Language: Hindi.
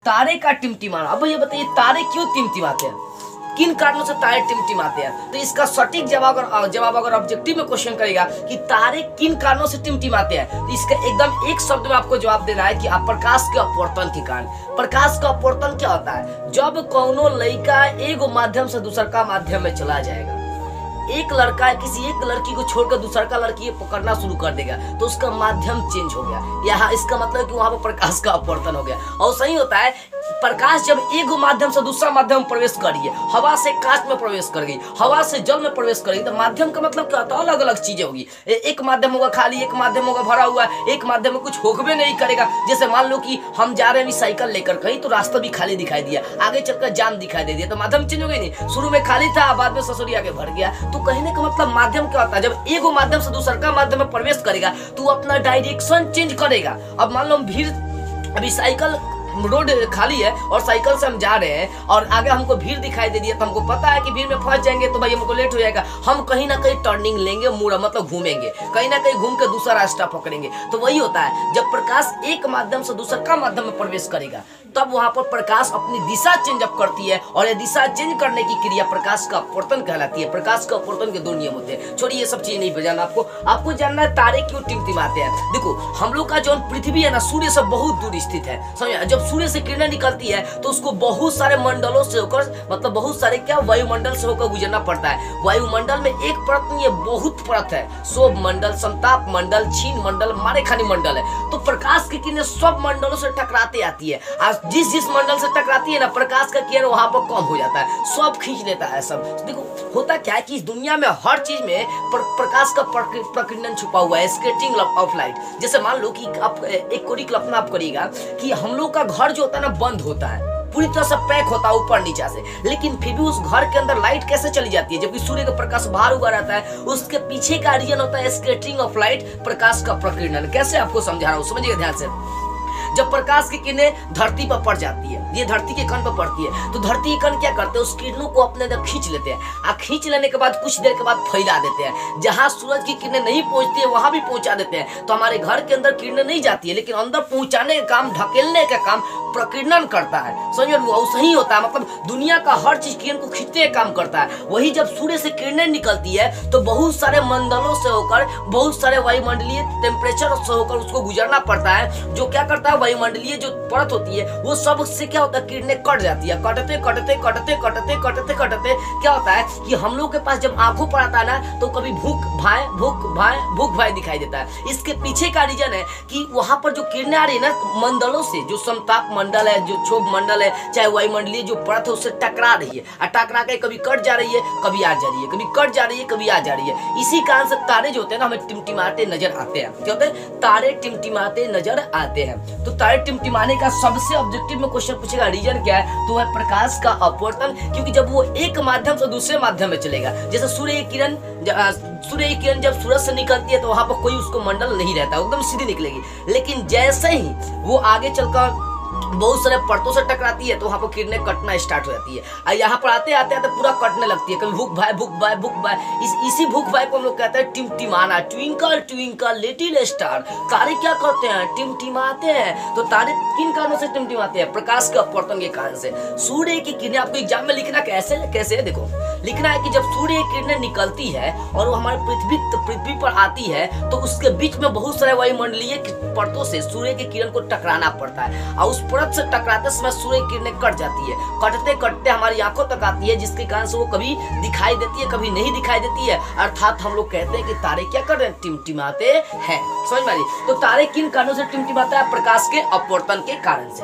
तारे का टिमटिमाना। अब ये बताइए तारे क्यों टिमटिमाते हैं, किन कारणों से तारे टिमटिमाते हैं? तो इसका सटीक जवाब अगर ऑब्जेक्टिव में क्वेश्चन करेगा कि तारे किन कारणों से टिमटिमाते हैं, तो इसका एकदम एक शब्द में आपको जवाब देना है कि आप प्रकाश के अपवर्तन के कारण। प्रकाश का अपवर्तन क्या होता है? जब कोनो लड़का एगो माध्यम से दूसर का माध्यम में चला जाएगा, एक लड़का किसी एक लड़की को छोड़कर दूसरा का लड़की पकड़ना शुरू कर देगा तो उसका माध्यम चेंज हो गया, यहाँ इसका मतलब कि वहां पर प्रकाश का अपवर्तन हो गया। और सही होता है, प्रकाश जब एक माध्यम से दूसरा माध्यम में प्रवेश करिए, हवा से कांच में प्रवेश कर गई, हवा से जल में प्रवेश करेगी, तो माध्यम का मतलब क्या होता है? अलग अलग चीजें होगी। एक माध्यम होगा खाली, एक माध्यम होगा भरा हुआ, एक माध्यम में कुछ होगबे नहीं करेगा। जैसे मान लो कि हम जा रहे हैं साइकिल लेकर कहीं, तो रास्ता भी खाली दिखाई दिया, आगे चलकर जाम दिखाई दे दिया, तो माध्यम चेंज हो गई नहीं? शुरू में खाली था, बाद में ससुरी आगे भर गया। तो कहने का मतलब माध्यम क्या होता है? जब एक माध्यम से दूसरा का माध्यम में प्रवेश करेगा तो अपना डायरेक्शन चेंज करेगा। अब मान लो भीड़, अभी साइकिल रोड खाली है और साइकिल से हम जा रहे हैं और आगे हमको भीड़ दिखाई दे दिया, तो हमको पता है कि भीड़ में फंस जाएंगे तो भाई हमको लेट हो जाएगा। हम कहीं ना कहीं टर्निंग लेंगे, मुड़ा मतलब घूमेंगे, कहीं ना कहीं घूम के दूसरा रास्ता पकड़ेंगे। तो वही होता है, जब प्रकाश एक माध्यम से दूसरा का माध्यम में प्रवेश करेगा तब वहां पर प्रकाश अपनी दिशा चेंज अप करती है, और ये दिशा चेंज करने की क्रिया प्रकाश का अपवर्तन कहलाती है। प्रकाश का अपवर्तन के दो नियम होते हैं। छोड़िए ये सब चीज नहीं जानना, आपको जानना है तारे क्यों टिमटिमाते हैं। देखो हम लोग का जो पृथ्वी है ना, सूर्य से बहुत दूर स्थित है, समझे? जब सूर्य से किरणें निकलती है तो उसको बहुत सारे मंडलों से होकर, मतलब बहुत सारे क्या वायुमंडल से होकर गुजरना पड़ता है। वायुमंडल में एक परत नहीं है, बहुत परत है। शोभ मंडल, समताप मंडल, क्षीण मंडल, मारेखानी मंडल है। तो प्रकाश की किरणें सब मंडलों से टकराते आती है। आज जिस मंडल से टकराती है ना, प्रकाश का किरण वहां पर कम हो जाता है, सब खींच लेता है सब। देखो होता क्या है कि इस दुनिया में हर चीज में प्रकाश का प्रकीर्णन छुपा हुआ है, स्कैटरिंग ऑफ लाइट। जैसे मान लो कि आप एक कोरी कल्पना आप करिएगा कि हम लोग का घर जो होता है ना, बंद होता है, पूरी तरह से पैक होता है ऊपर नीचे से, लेकिन फिर भी उस घर के अंदर लाइट कैसे चली जाती है? जबकि सूर्य का प्रकाश बाहर हुआ रहता है, उसके पीछे का रीजन होता है स्कैटरिंग ऑफ लाइट, प्रकाश का प्रकीर्णन। कैसे आपको समझा रहा हूँ, समझिएगा ध्यान से। जब प्रकाश की किरणें धरती पर पड़ जाती है, ये धरती के कण पर पड़ती है, तो धरती के कण क्या करते हैं? उस किरणों को अपने अंदर खींच लेते हैं, और खींच लेने के बाद कुछ देर के बाद फैला देते हैं। जहां सूरज की किरणें नहीं पहुंचती है वहां भी पहुंचा देते हैं। तो हमारे घर के अंदर किरणें नहीं जाती है, लेकिन अंदर पहुंचाने का काम, ढकेलने का काम प्रकीर्णन करता है। समझिए वो सही होता है, मतलब दुनिया का हर चीज किरण को खींचने का काम करता है। वही जब सूर्य से किरणें निकलती है तो बहुत सारे मंडलों से होकर, बहुत सारे वायुमंडलीय टेम्परेचर से होकर उसको गुजरना पड़ता है। जो क्या करता है, वायुमंडलीय जो परत होती है वो सब से क्या होता है, किरणें कट जाती है। कटते कटते कटते कटते कटते कटते क्या होता है कि हम लोग के पास जब आंखों पर आता है ना, तो कभी भूख भाई दिखाई देता है। इसके पीछे का रीजन है कि वहां पर जो किरणें आ रही है ना, मंडलों से, जो समताप मंडल है, जो क्षोभ मंडल है, चाहे वायुमंडलीय जो परत है, उससे टकरा रही है, और टकरा के कभी कट जा रही है, कभी आ जा रही है, कभी कट जा रही है, कभी आ जा रही है। इसी कारण से तारे जो होते हैं ना, हमें टिमटिमाते नजर आते हैं। क्या होते हैं? तारे टिमटिमाते नजर आते हैं। तो तारे टिमटिमाने का सबसे ऑब्जेक्टिव में क्वेश्चन पूछेगा, रीजन क्या है? तो है प्रकाश का अपवर्तन। क्योंकि जब वो एक माध्यम से दूसरे माध्यम में चलेगा, जैसे सूर्य की किरण जब सूरज से निकलती है तो वहां पर कोई उसको मंडल नहीं रहता, एकदम सीधी निकलेगी। लेकिन जैसे ही वो आगे चलकर बहुत सारे परतों से टकराती है तो वहां पर किरणें कटना स्टार्ट हो जाती है, और यहाँ पर आते आते आते पूरा कटने लगती है। कभी भूख भाई इसी भूख भाई को हम लोग कहते हैं टिमटिमाना। Twinkle twinkle little star. तारे क्या करते हैं? टिमटिमाते हैं। तो तारे किन कारणों से टिमटिमाते हैं? प्रकाश के अपवर्तन के कारण से। सूर्य की किरणें, आपको एग्जाम में लिखना कैसे देखो, लिखना है कि जब सूर्य की किरणें निकलती है और वो हमारे पृथ्वी पर आती है तो उसके बीच में बहुत सारे वायुमंडलीय परतों से सूर्य की किरण को टकराना पड़ता है, और उस परत से टकराते समय सूर्य की किरणें कट जाती है। कटते कटते हमारी आंखों तक आती है, जिसके कारण से वो कभी दिखाई देती है, कभी नहीं दिखाई देती है। अर्थात हम लोग कहते हैं कि तारे क्या कर रहे हैं? टिमटिमाते हैं। समझ में आ रही? तो तारे किन कारणों से टिमटिमाता है? प्रकाश के अपवर्तन के कारण से।